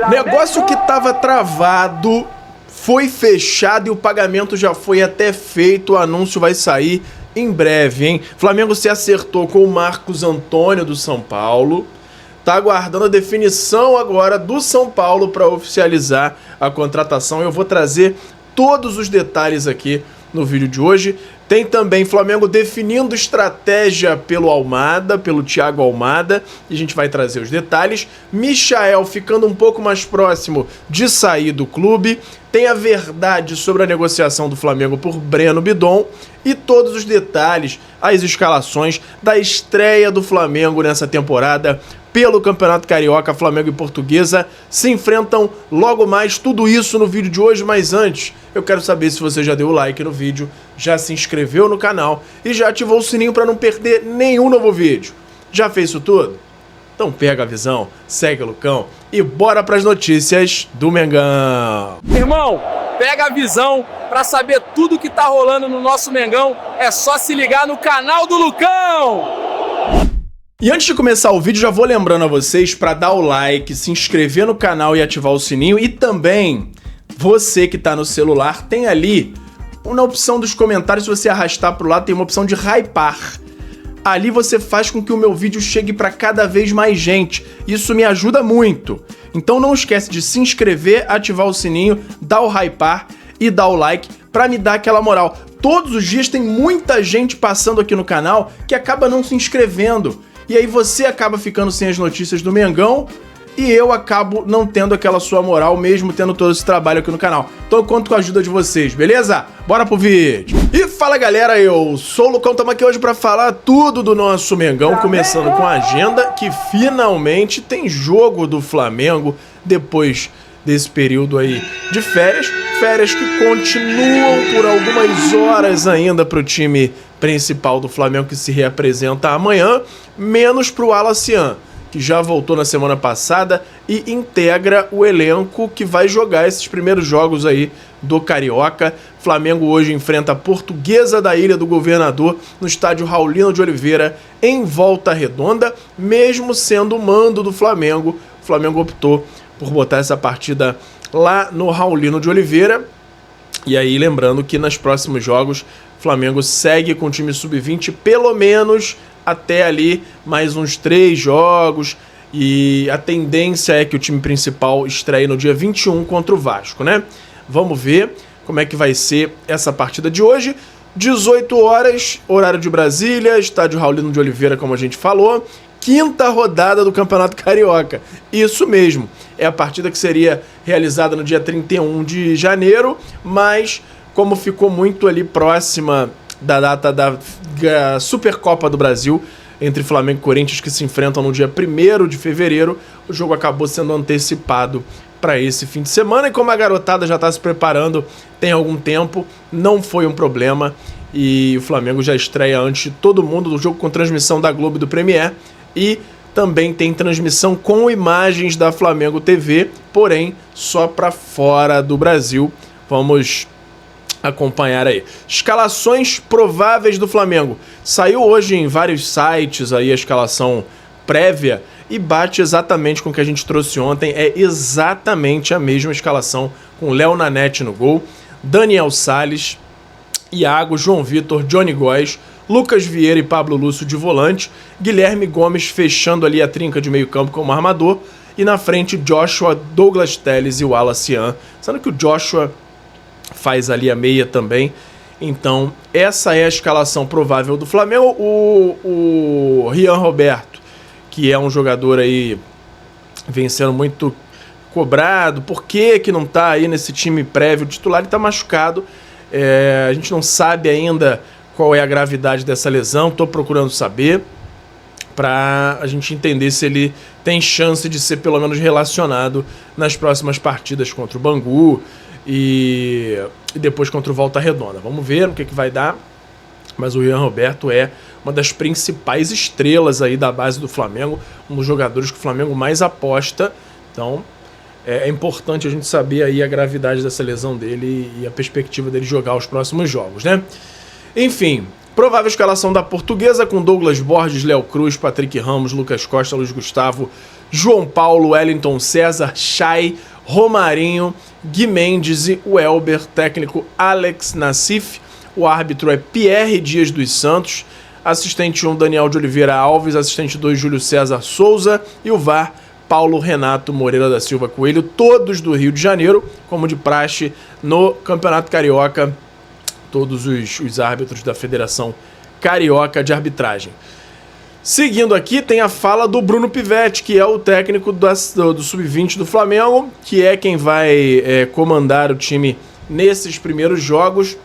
Negócio que tava travado foi fechado e o pagamento já foi até feito. O anúncio vai sair em breve, hein? Flamengo se acertou com o Marcos Antônio do São Paulo. Tá aguardando a definição agora do São Paulo para oficializar a contratação. Eu vou trazer todos os detalhes aqui no vídeo de hoje. Tem também Flamengo definindo estratégia pelo Almada, pelo Thiago Almada, e a gente vai trazer os detalhes. Michael ficando um pouco mais próximo de sair do clube. Tem a verdade sobre a negociação do Flamengo por Breno Bidon e todos os detalhes, as escalações da estreia do Flamengo nessa temporada pelo Campeonato Carioca. Flamengo e Portuguesa se enfrentam logo mais, tudo isso no vídeo de hoje. Mas antes, eu quero saber se você já deu o like no vídeo, já se inscreveu no canal e já ativou o sininho para não perder nenhum novo vídeo. Já fez isso tudo? Então pega a visão, segue o Lucão e bora para as notícias do Mengão. Irmão, pega a visão para saber tudo que tá rolando no nosso Mengão. É só se ligar no canal do Lucão. E antes de começar o vídeo, já vou lembrando a vocês para dar o like, se inscrever no canal e ativar o sininho. E também, você que está no celular, tem ali, na opção dos comentários, se você arrastar para o lado, tem uma opção de hypar. Ali você faz com que o meu vídeo chegue para cada vez mais gente. Isso me ajuda muito. Então não esquece de se inscrever, ativar o sininho, dar o hypar e dar o like para me dar aquela moral. Todos os dias tem muita gente passando aqui no canal que acaba não se inscrevendo. E aí você acaba ficando sem as notícias do Mengão e eu acabo não tendo aquela sua moral, mesmo tendo todo esse trabalho aqui no canal. Então eu conto com a ajuda de vocês, beleza? Bora pro vídeo! E fala galera, eu sou o Lucão, estamos aqui hoje para falar tudo do nosso Mengão, começando com a agenda que finalmente tem jogo do Flamengo depois desse período aí de férias. Férias que continuam por algumas horas ainda para o time principal do Flamengo, que se reapresenta amanhã, menos para o Alacian, que já voltou na semana passada e integra o elenco que vai jogar esses primeiros jogos aí do Carioca. Flamengo hoje enfrenta a Portuguesa da Ilha do Governador no estádio Raulino de Oliveira, em Volta Redonda. Mesmo sendo o mando do Flamengo, o Flamengo optou por botar essa partida lá no Raulino de Oliveira. E aí, lembrando que nos próximos jogos, o Flamengo segue com o time sub-20 pelo menos até ali mais uns 3 jogos. E a tendência é que o time principal estreie no dia 21 contra o Vasco, né? Vamos ver como é que vai ser essa partida de hoje. 18 horas, horário de Brasília, estádio Raulino de Oliveira, como a gente falou. Quinta rodada do Campeonato Carioca. Isso mesmo, é a partida que seria realizada no dia 31 de janeiro, mas como ficou muito ali próxima da data da Supercopa do Brasil, entre Flamengo e Corinthians, que se enfrentam no dia 1º de fevereiro, o jogo acabou sendo antecipado para esse fim de semana, e como a garotada já está se preparando tem algum tempo, não foi um problema, e o Flamengo já estreia antes de todo mundo do jogo com transmissão da Globo e do Premier. E também tem transmissão com imagens da Flamengo TV, porém só para fora do Brasil. Vamos acompanhar aí. Escalações prováveis do Flamengo. Saiu hoje em vários sites aí a escalação prévia e bate exatamente com o que a gente trouxe ontem. É exatamente a mesma escalação, com Léo Nanete no gol, Daniel Salles, Iago, João Vitor, Johnny Góes, Lucas Vieira e Pablo Lúcio de volante, Guilherme Gomes fechando ali a trinca de meio campo como armador, e na frente Joshua, Douglas Telles e o Alacian, sendo que o Joshua faz ali a meia também. Então essa é a escalação provável do Flamengo. O Rian Roberto, que é um jogador aí vem sendo muito cobrado, por que não tá aí nesse time prévio titular? Ele tá machucado, a gente não sabe ainda qual é a gravidade dessa lesão, estou procurando saber para a gente entender se ele tem chance de ser pelo menos relacionado nas próximas partidas contra o Bangu e depois contra o Volta Redonda. Vamos ver o que vai dar, mas o Rian Roberto é uma das principais estrelas aí da base do Flamengo, um dos jogadores que o Flamengo mais aposta, então é importante a gente saber aí a gravidade dessa lesão dele e a perspectiva dele jogar os próximos jogos, né? Enfim, provável escalação da Portuguesa com Douglas Borges, Léo Cruz, Patrick Ramos, Lucas Costa, Luiz Gustavo, João Paulo, Wellington César, Chay, Romarinho, Gui Mendes e o Elber, técnico Alex Nassif. O árbitro é Pierre Dias dos Santos, assistente 1 Daniel de Oliveira Alves, assistente 2 Júlio César Souza e o VAR Paulo Renato Moreira da Silva Coelho, todos do Rio de Janeiro, como de praxe no Campeonato Carioca, todos os árbitros da Federação Carioca de Arbitragem. Seguindo aqui, tem a fala do Bruno Pivetti, que é o técnico do Sub-20 do Flamengo, que é quem vai comandar o time nesses primeiros jogos.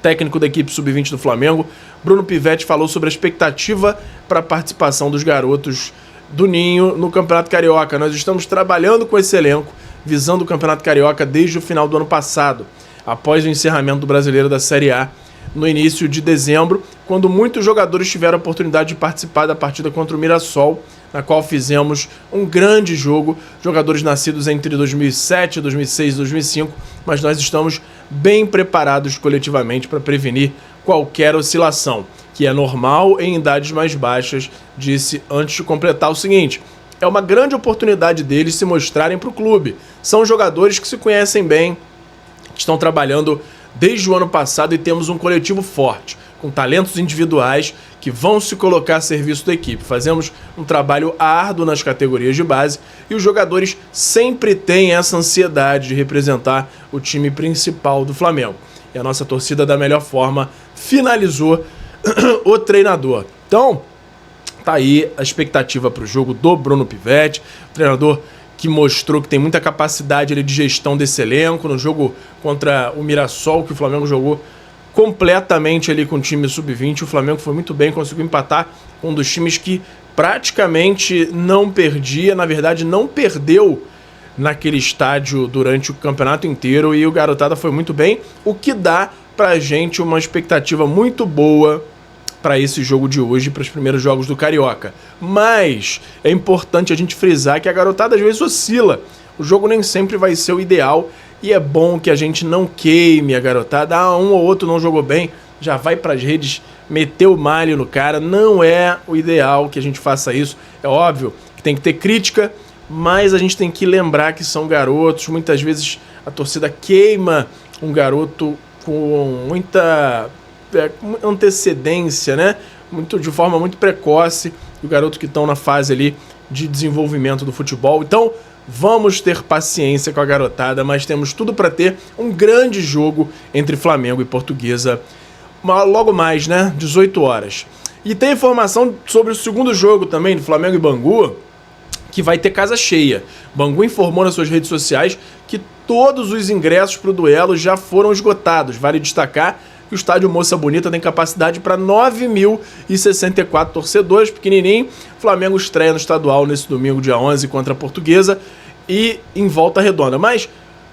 Técnico da equipe Sub-20 do Flamengo, Bruno Pivetti falou sobre a expectativa para a participação dos garotos do Ninho no Campeonato Carioca. Nós estamos trabalhando com esse elenco, visando o Campeonato Carioca desde o final do ano passado, após o encerramento do Brasileiro da Série A, no início de dezembro, quando muitos jogadores tiveram a oportunidade de participar da partida contra o Mirassol, na qual fizemos um grande jogo, jogadores nascidos entre 2007, 2006 e 2005, mas nós estamos bem preparados coletivamente para prevenir qualquer oscilação, que é normal em idades mais baixas, disse antes de completar o seguinte: é uma grande oportunidade deles se mostrarem para o clube. São jogadores que se conhecem bem, que estão trabalhando desde o ano passado e temos um coletivo forte, com talentos individuais que vão se colocar a serviço da equipe. Fazemos um trabalho árduo nas categorias de base e os jogadores sempre têm essa ansiedade de representar o time principal do Flamengo. E a nossa torcida, da melhor forma, finalizou o treinador. Então, tá aí a expectativa para o jogo do Bruno Pivetti, treinador que mostrou que tem muita capacidade de gestão desse elenco. No jogo contra o Mirassol, que o Flamengo jogou completamente ali com o time sub-20, o Flamengo foi muito bem, conseguiu empatar com um dos times que praticamente não perdia, na verdade não perdeu naquele estádio durante o campeonato inteiro, e o garotada foi muito bem, o que dá pra gente uma expectativa muito boa para esse jogo de hoje, para os primeiros jogos do Carioca. Mas é importante a gente frisar que a garotada às vezes oscila, o jogo nem sempre vai ser o ideal, e é bom que a gente não queime a garotada. Um ou outro não jogou bem, já vai para as redes meter o malho no cara. Não é o ideal que a gente faça isso. É óbvio que tem que ter crítica, mas a gente tem que lembrar que são garotos. Muitas vezes a torcida queima um garoto com muita antecedência, né? De forma muito precoce, o garoto que estão na fase ali de desenvolvimento do futebol. Então, vamos ter paciência com a garotada, mas temos tudo para ter um grande jogo entre Flamengo e Portuguesa logo mais, né? 18 horas. E tem informação sobre o segundo jogo também do Flamengo e Bangu, que vai ter casa cheia. Bangu informou nas suas redes sociais que todos os ingressos para o duelo já foram esgotados. Vale destacar que o estádio Moça Bonita tem capacidade para 9.064 torcedores, pequenininho. O Flamengo estreia no estadual nesse domingo, dia 11, contra a Portuguesa e em Volta Redonda. Mas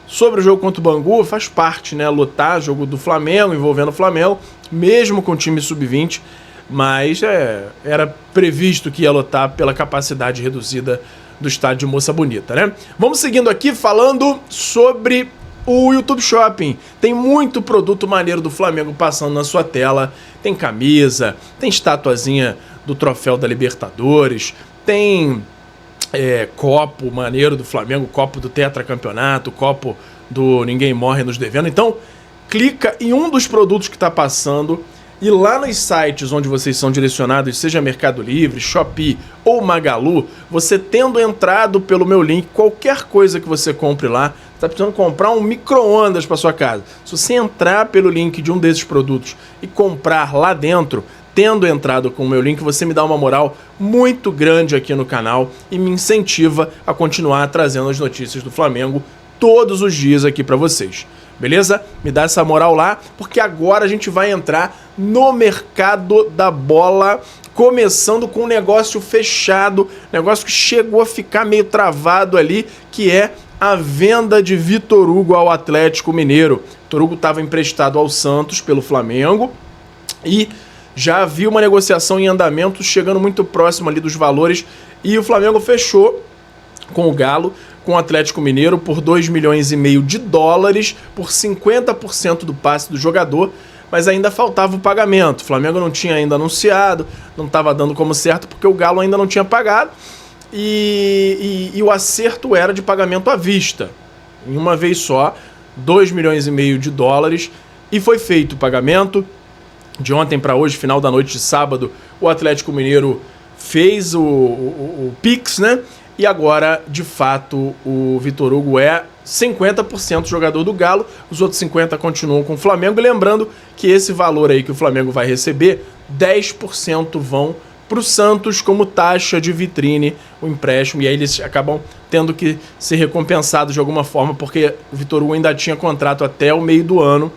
sobre o jogo contra o Bangu, faz parte, né? Lotar, jogo do Flamengo, envolvendo o Flamengo, mesmo com o time sub-20, mas era previsto que ia lotar pela capacidade reduzida do estádio Moça Bonita, né? Vamos seguindo aqui falando sobre o YouTube Shopping. Tem muito produto maneiro do Flamengo passando na sua tela. Tem camisa, tem estatuazinha do troféu da Libertadores, tem copo maneiro do Flamengo, copo do tetracampeonato, copo do Ninguém Morre Nos Devendo. Então, clica em um dos produtos que está passando e lá nos sites onde vocês são direcionados, seja Mercado Livre, Shopee ou Magalu, você tendo entrado pelo meu link, qualquer coisa que você compre lá, está precisando comprar um micro-ondas para sua casa. Se você entrar pelo link de um desses produtos e comprar lá dentro, tendo entrado com o meu link, você me dá uma moral muito grande aqui no canal e me incentiva a continuar trazendo as notícias do Flamengo todos os dias aqui para vocês. Beleza? Me dá essa moral lá, porque agora a gente vai entrar no mercado da bola, começando com um negócio fechado, negócio que chegou a ficar meio travado ali, que é a venda de Vitor Hugo ao Atlético Mineiro. Vitor Hugo estava emprestado ao Santos pelo Flamengo e já havia uma negociação em andamento, chegando muito próximo ali dos valores, e o Flamengo fechou com o Galo, com o Atlético Mineiro, por 2,5 milhões de dólares, por 50% do passe do jogador, mas ainda faltava o pagamento. O Flamengo não tinha ainda anunciado, não estava dando como certo, porque o Galo ainda não tinha pagado, e o acerto era de pagamento à vista, em uma vez só, 2,5 milhões de dólares, e foi feito o pagamento. De ontem para hoje, final da noite de sábado, o Atlético Mineiro fez o Pix, né? E agora, de fato, o Vitor Hugo é 50% jogador do Galo, os outros 50% continuam com o Flamengo. E lembrando que esse valor aí que o Flamengo vai receber, 10% vão para o Santos como taxa de vitrine, o empréstimo, e aí eles acabam tendo que ser recompensados de alguma forma, porque o Vitor Hugo ainda tinha contrato até o meio do ano,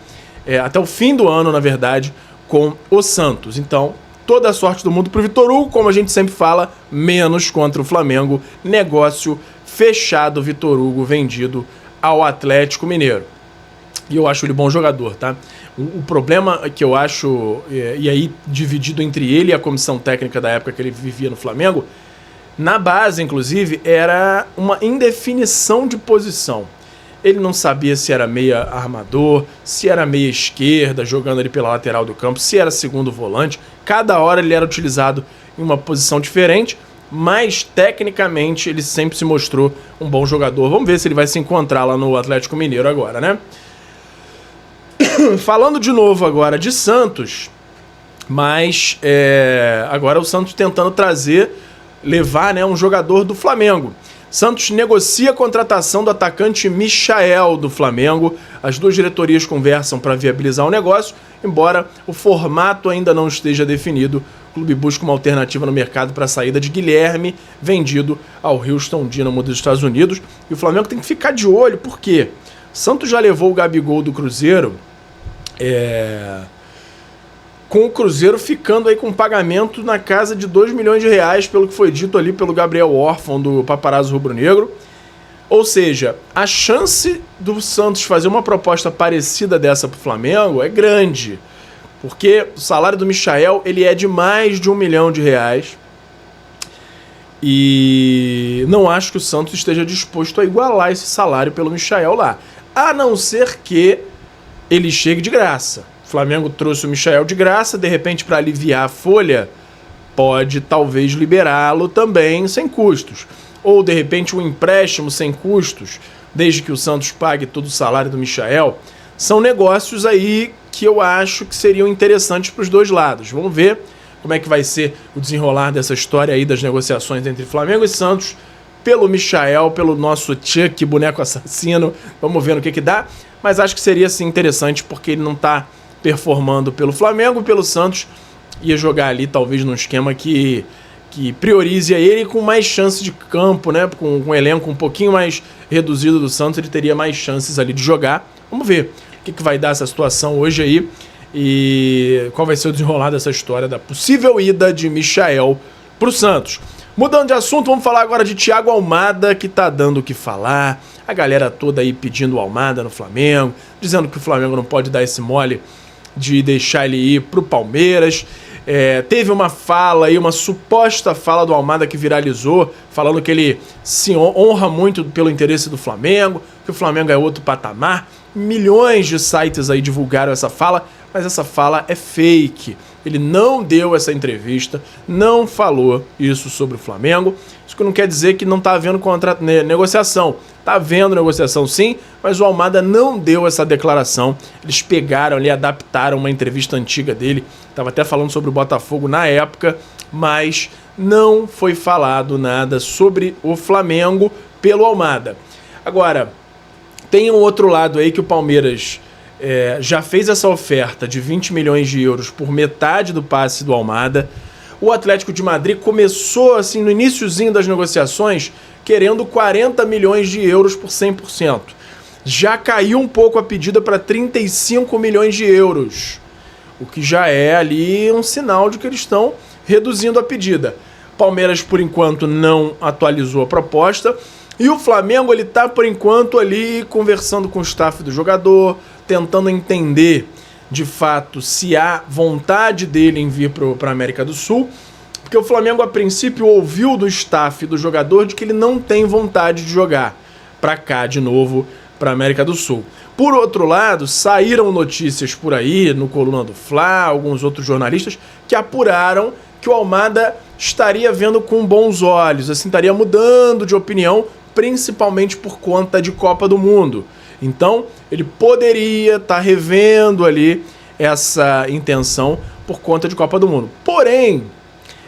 até o fim do ano, na verdade, com o Santos. Então, toda a sorte do mundo pro Vitor Hugo, como a gente sempre fala, menos contra o Flamengo. Negócio fechado, Vitor Hugo vendido ao Atlético Mineiro. E eu acho ele bom jogador, tá? O problema que eu acho, e aí dividido entre ele e a comissão técnica da época que ele vivia no Flamengo, na base, inclusive, era uma indefinição de posição. Ele não sabia se era meia armador, se era meia esquerda, jogando ali pela lateral do campo, se era segundo volante. Cada hora ele era utilizado em uma posição diferente, mas tecnicamente ele sempre se mostrou um bom jogador. Vamos ver se ele vai se encontrar lá no Atlético Mineiro agora, né? Falando de novo agora de Santos, mas agora o Santos tentando levar, né, um jogador do Flamengo. Santos negocia a contratação do atacante Michael do Flamengo. As duas diretorias conversam para viabilizar o negócio, embora o formato ainda não esteja definido. O clube busca uma alternativa no mercado para a saída de Guilherme, vendido ao Houston Dynamo dos Estados Unidos. E o Flamengo tem que ficar de olho, porque Santos já levou o Gabigol do Cruzeiro, com o Cruzeiro ficando aí com pagamento na casa de 2 milhões de reais, pelo que foi dito ali pelo Gabriel Orfan, do Paparazzo Rubro-Negro. Ou seja, a chance do Santos fazer uma proposta parecida dessa pro Flamengo é grande, porque o salário do Michael, ele é de mais de 1 milhão de reais, e não acho que o Santos esteja disposto a igualar esse salário pelo Michael lá, a não ser que ele chegue de graça. O Flamengo trouxe o Michael de graça, de repente, para aliviar a folha, pode talvez liberá-lo também sem custos. Ou, de repente, um empréstimo sem custos, desde que o Santos pague todo o salário do Michael. São negócios aí que eu acho que seriam interessantes para os dois lados. Vamos ver como é que vai ser o desenrolar dessa história aí das negociações entre Flamengo e Santos, pelo Michael, pelo nosso Chuck, boneco assassino. Vamos ver no que dá. Mas acho que seria, sim, interessante, porque ele não está performando pelo Flamengo, pelo Santos, ia jogar ali talvez num esquema que priorize ele com mais chance de campo, né? Com um elenco um pouquinho mais reduzido do Santos, ele teria mais chances ali de jogar. Vamos ver o que vai dar essa situação hoje aí e qual vai ser o desenrolar dessa história da possível ida de Michael pro Santos. Mudando de assunto, vamos falar agora de Thiago Almada, que tá dando o que falar. A galera toda aí pedindo o Almada no Flamengo, dizendo que o Flamengo não pode dar esse mole de deixar ele ir pro Palmeiras. Teve uma fala aí, uma suposta fala do Almada que viralizou, falando que ele se honra muito pelo interesse do Flamengo, que o Flamengo é outro patamar. Milhões de sites aí divulgaram essa fala, mas essa fala é fake. Ele não deu essa entrevista, não falou isso sobre o Flamengo. Isso que não quer dizer que não está havendo negociação. Está havendo negociação sim, mas o Almada não deu essa declaração. Eles pegaram ali, adaptaram uma entrevista antiga dele. Estava até falando sobre o Botafogo na época, mas não foi falado nada sobre o Flamengo pelo Almada. Agora, tem um outro lado aí que o Palmeiras já fez essa oferta de 20 milhões de euros por metade do passe do Almada. O Atlético de Madrid começou, assim, no iniciozinho das negociações, querendo 40 milhões de euros por 100%. Já caiu um pouco a pedida para 35 milhões de euros, o que já é ali um sinal de que eles estão reduzindo a pedida. Palmeiras, por enquanto, não atualizou a proposta. E o Flamengo, ele tá, por enquanto, ali conversando com o staff do jogador, tentando entender, de fato, se há vontade dele em vir para a América do Sul, porque o Flamengo, a princípio, ouviu do staff do jogador de que ele não tem vontade de jogar para cá de novo, para a América do Sul. Por outro lado, saíram notícias por aí, no Coluna do Fla, alguns outros jornalistas, que apuraram que o Almada estaria vendo com bons olhos, assim, estaria mudando de opinião, principalmente por conta de Copa do Mundo. Então, ele poderia estar revendo ali essa intenção por conta de Copa do Mundo. Porém,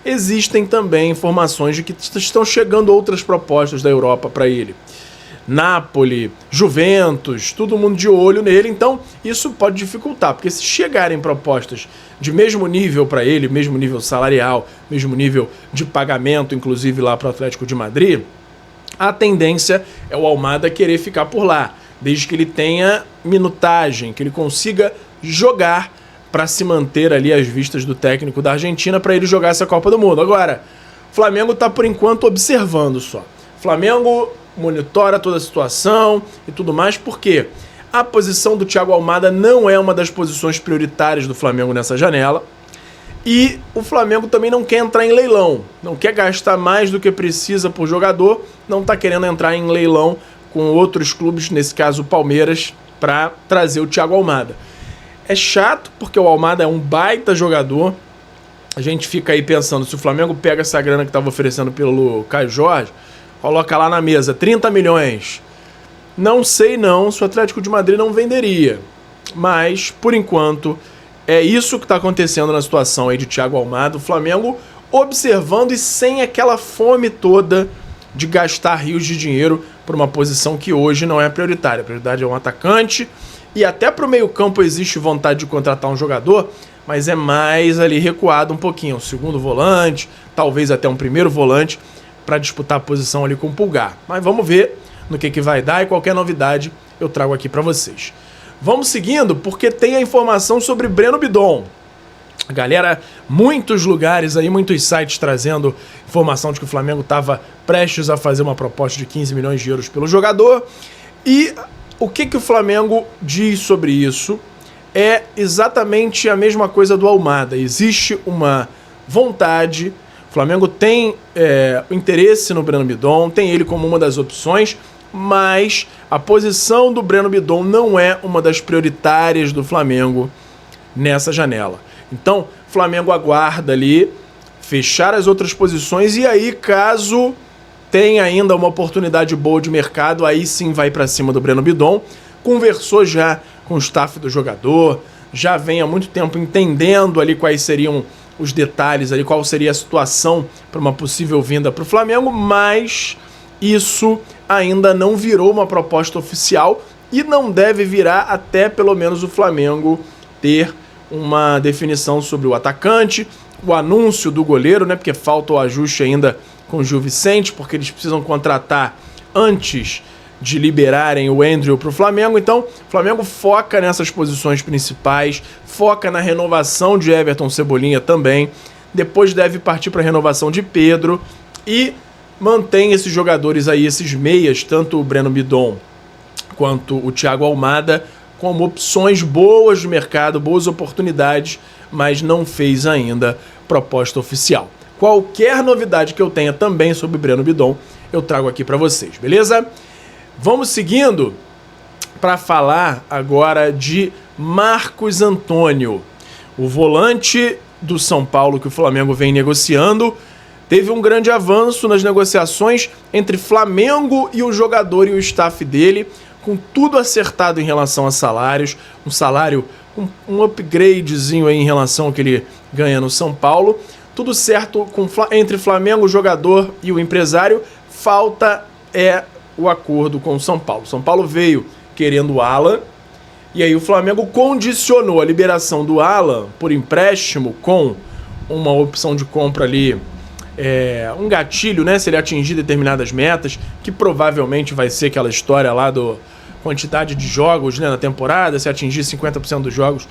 existem também informações de que estão chegando outras propostas da Europa para ele. Napoli, Juventus, todo mundo de olho nele, então isso pode dificultar, porque se chegarem propostas de mesmo nível para ele, mesmo nível salarial, mesmo nível de pagamento, inclusive lá para o Atlético de Madrid, a tendência é o Almada querer ficar por lá, desde que ele tenha minutagem, que ele consiga jogar para se manter ali às vistas do técnico da Argentina para ele jogar essa Copa do Mundo. Agora, o Flamengo está por enquanto observando só. O Flamengo monitora toda a situação e tudo mais, porque a posição do Thiago Almada não é uma das posições prioritárias do Flamengo nessa janela, e o Flamengo também não quer entrar em leilão, não quer gastar mais do que precisa por jogador, não está querendo entrar em leilão com outros clubes, nesse caso o Palmeiras, para trazer o Thiago Almada. É chato, porque o Almada é um baita jogador, a gente fica aí pensando, se o Flamengo pega essa grana que estava oferecendo pelo Caio Jorge, coloca lá na mesa, 30 milhões. Não sei não se o Atlético de Madrid não venderia. Mas, por enquanto, é isso que está acontecendo na situação aí de Thiago Almada. O Flamengo observando e sem aquela fome toda de gastar rios de dinheiro por uma posição que hoje não é prioritária. A prioridade é um atacante. E até para o meio-campo existe vontade de contratar um jogador, mas é mais ali recuado um pouquinho. Um segundo volante, talvez até um primeiro volante, para disputar a posição ali com o Pulgar. Mas vamos ver no que vai dar, e qualquer novidade eu trago aqui para vocês. Vamos seguindo, porque tem a informação sobre Breno Bidon. Galera, muitos lugares aí, muitos sites trazendo informação de que o Flamengo estava prestes a fazer uma proposta de 15 milhões de euros pelo jogador. E o que o Flamengo diz sobre isso? É exatamente a mesma coisa do Almada. Existe uma vontade. O Flamengo tem interesse no Breno Bidon, tem ele como uma das opções, mas a posição do Breno Bidon não é uma das prioritárias do Flamengo nessa janela. Então, o Flamengo aguarda ali fechar as outras posições e aí, caso tenha ainda uma oportunidade boa de mercado, aí sim vai para cima do Breno Bidon. Conversou já com o staff do jogador, já vem há muito tempo entendendo ali quais seriam os detalhes ali, qual seria a situação para uma possível vinda para o Flamengo, mas isso ainda não virou uma proposta oficial e não deve virar até pelo menos o Flamengo ter uma definição sobre o atacante, o anúncio do goleiro, né? Porque falta o ajuste ainda com o Gil Vicente, porque eles precisam contratar antes de liberarem o Andrew para o Flamengo. Então, o Flamengo foca nessas posições principais, foca na renovação de Everton Cebolinha também, depois deve partir para a renovação de Pedro e mantém esses jogadores aí, esses meias, tanto o Breno Bidon quanto o Thiago Almada, como opções boas de mercado, boas oportunidades, mas não fez ainda proposta oficial. Qualquer novidade que eu tenha também sobre o Breno Bidon, eu trago aqui para vocês, beleza? Vamos seguindo para falar agora de Marcos Antônio, o volante do São Paulo que o Flamengo vem negociando. Teve um grande avanço nas negociações entre Flamengo e o jogador e o staff dele, com tudo acertado em relação a salários, um salário, um upgradezinho aí em relação ao que ele ganha no São Paulo. Tudo certo entre Flamengo, o jogador e o empresário. Falta o acordo com o São Paulo. São Paulo veio querendo o Alan, e aí o Flamengo condicionou a liberação do Alan por empréstimo com uma opção de compra ali, um gatilho, né? Se ele atingir determinadas metas, que provavelmente vai ser aquela história lá do quantidade de jogos, né, na temporada. Se atingir 50% dos jogos,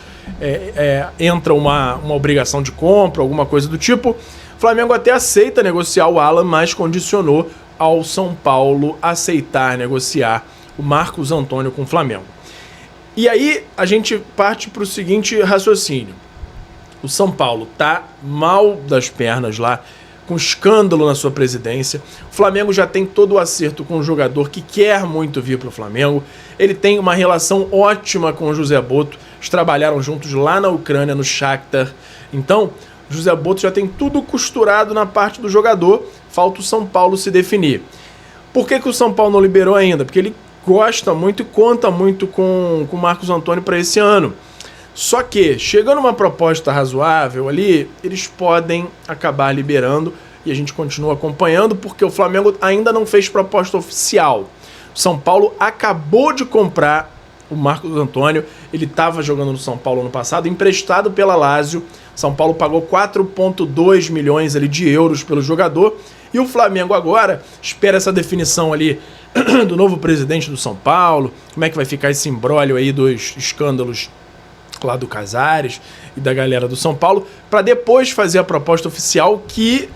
entra uma obrigação de compra, alguma coisa do tipo. O Flamengo até aceita negociar o Alan, mas condicionou ao São Paulo aceitar negociar o Marcos Antônio com o Flamengo. E aí a gente parte para o seguinte raciocínio. O São Paulo tá mal das pernas lá, com escândalo na sua presidência. O Flamengo já tem todo o acerto com o jogador que quer muito vir para o Flamengo. Ele tem uma relação ótima com o José Boto. Eles trabalharam juntos lá na Ucrânia, no Shakhtar. Então, José Boto já tem tudo costurado na parte do jogador, falta o São Paulo se definir. Por que o São Paulo não liberou ainda? Porque ele gosta muito e conta muito com o Marcos Antônio para esse ano. Só que, chegando uma proposta razoável ali, eles podem acabar liberando e a gente continua acompanhando, porque o Flamengo ainda não fez proposta oficial. O São Paulo acabou de comprar o Marcos Antônio, ele estava jogando no São Paulo ano passado, emprestado pela Lazio. São Paulo pagou 4,2 milhões ali de euros pelo jogador, e o Flamengo agora espera essa definição ali do novo presidente do São Paulo, como é que vai ficar esse imbróglio aí dos escândalos lá do Casares e da galera do São Paulo, para depois fazer a proposta oficial, que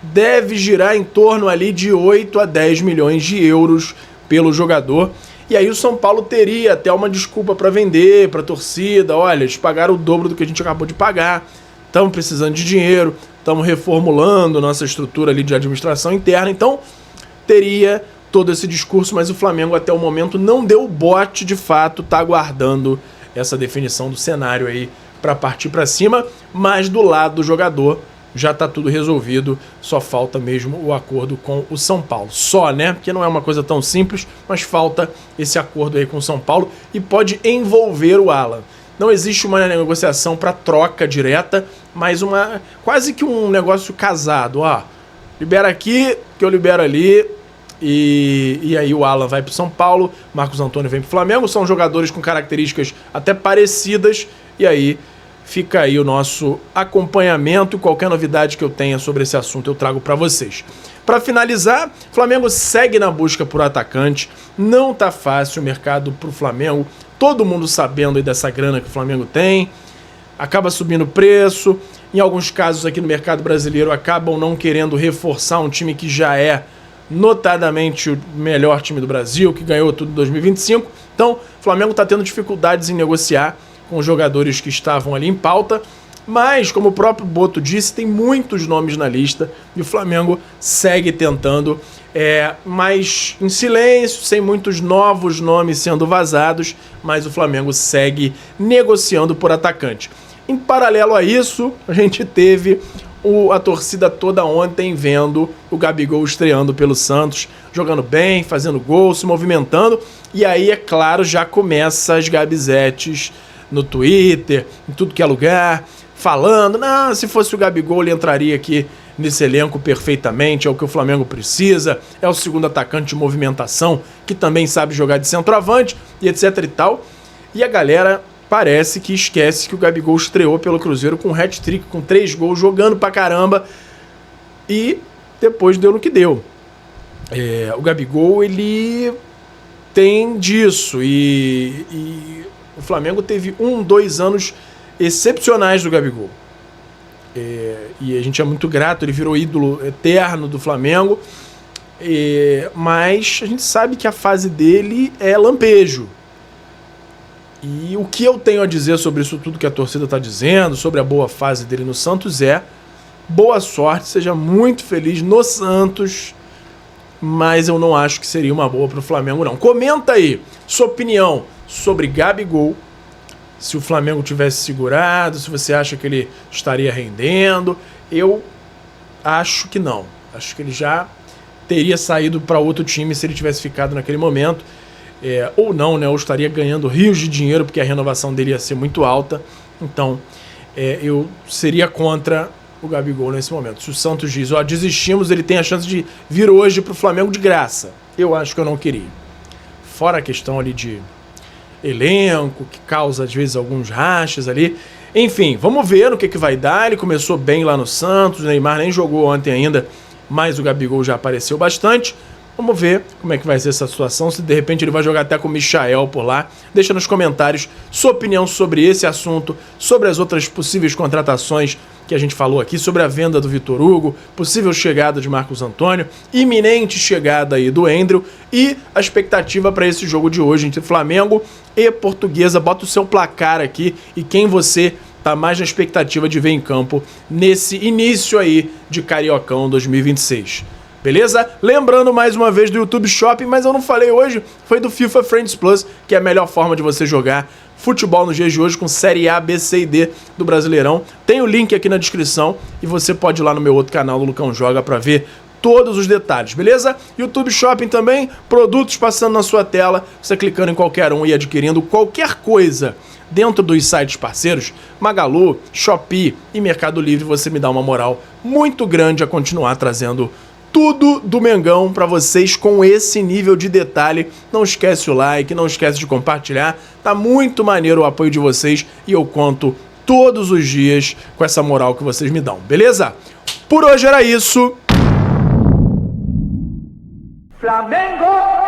deve girar em torno ali de 8 a 10 milhões de euros pelo jogador. E aí o São Paulo teria até uma desculpa para vender para a torcida: olha, eles pagaram o dobro do que a gente acabou de pagar, estamos precisando de dinheiro, estamos reformulando nossa estrutura ali de administração interna. Então teria todo esse discurso, mas o Flamengo até o momento não deu o bote de fato, está aguardando essa definição do cenário aí para partir para cima, mas do lado do jogador já está tudo resolvido, só falta mesmo o acordo com o São Paulo. Só, né? Porque não é uma coisa tão simples, mas falta esse acordo aí com o São Paulo e pode envolver o Alan. Não existe uma negociação para troca direta, mas quase que um negócio casado. Ó, libera aqui, que eu libero ali. E aí o Alan vai para o São Paulo, Marcos Antônio vem para o Flamengo. São jogadores com características até parecidas. E aí fica aí o nosso acompanhamento. Qualquer novidade que eu tenha sobre esse assunto eu trago para vocês. Para finalizar, o Flamengo segue na busca por atacante. Não tá fácil o mercado para o Flamengo. Todo mundo sabendo aí dessa grana que o Flamengo tem. Acaba subindo o preço. Em alguns casos aqui no mercado brasileiro acabam não querendo reforçar um time que já é notadamente o melhor time do Brasil, que ganhou tudo em 2025. Então, o Flamengo está tendo dificuldades em negociar com os jogadores que estavam ali em pauta, mas, como o próprio Boto disse, tem muitos nomes na lista e o Flamengo segue tentando, mas em silêncio, sem muitos novos nomes sendo vazados, mas o Flamengo segue negociando por atacante. Em paralelo a isso, a gente teve a torcida toda ontem vendo o Gabigol estreando pelo Santos, jogando bem, fazendo gol, se movimentando, e aí, é claro, já começa as gabizetes no Twitter, em tudo que é lugar, falando: não, se fosse o Gabigol ele entraria aqui nesse elenco perfeitamente, é o que o Flamengo precisa, é o segundo atacante de movimentação, que também sabe jogar de centroavante, e etc e tal. E a galera parece que esquece que o Gabigol estreou pelo Cruzeiro com hat-trick, com 3 gols, jogando pra caramba, e depois deu no que deu. O Gabigol, ele tem disso, e o Flamengo teve 2 anos excepcionais do Gabigol. E a gente é muito grato, ele virou ídolo eterno do Flamengo, mas a gente sabe que a fase dele é lampejo. E o que eu tenho a dizer sobre isso tudo que a torcida está dizendo, sobre a boa fase dele no Santos, boa sorte, seja muito feliz no Santos, mas eu não acho que seria uma boa para o Flamengo, não. Comenta aí sua opinião sobre Gabigol, se o Flamengo tivesse segurado, se você acha que ele estaria rendendo. Eu acho que não. Acho que ele já teria saído para outro time se ele tivesse ficado naquele momento. Ou não, né? Ou estaria ganhando rios de dinheiro, porque a renovação dele ia ser muito alta. Então, eu seria contra o Gabigol nesse momento. Se o Santos diz: ó, desistimos, ele tem a chance de vir hoje pro Flamengo de graça, eu acho que eu não queria. Fora a questão ali de elenco, que causa às vezes alguns rachas ali. Enfim, vamos ver no que vai dar. Ele começou bem lá no Santos, o Neymar nem jogou ontem ainda, mas o Gabigol já apareceu bastante. Vamos ver como é que vai ser essa situação, se de repente ele vai jogar até com o Michael por lá. Deixa nos comentários sua opinião sobre esse assunto, sobre as outras possíveis contratações que a gente falou aqui, sobre a venda do Vitor Hugo, possível chegada de Marcos Antônio, iminente chegada aí do Endriel e a expectativa para esse jogo de hoje entre Flamengo e Portuguesa. Bota o seu placar aqui e quem você tá mais na expectativa de ver em campo nesse início aí de Cariocão 2026. beleza? Lembrando mais uma vez do YouTube Shopping, mas eu não falei hoje, foi do FIFA Friends Plus, que é a melhor forma de você jogar futebol nos dias de hoje com Série A, B, C e D do Brasileirão. Tem o link aqui na descrição e você pode ir lá no meu outro canal, no Lucão Joga, pra ver todos os detalhes, beleza? YouTube Shopping também, produtos passando na sua tela, você clicando em qualquer um e adquirindo qualquer coisa dentro dos sites parceiros, Magalu, Shopee e Mercado Livre, você me dá uma moral muito grande a continuar trazendo tudo do Mengão pra vocês com esse nível de detalhe. Não esquece o like, não esquece de compartilhar, tá muito maneiro o apoio de vocês e eu conto todos os dias com essa moral que vocês me dão, beleza? Por hoje era isso. Flamengo!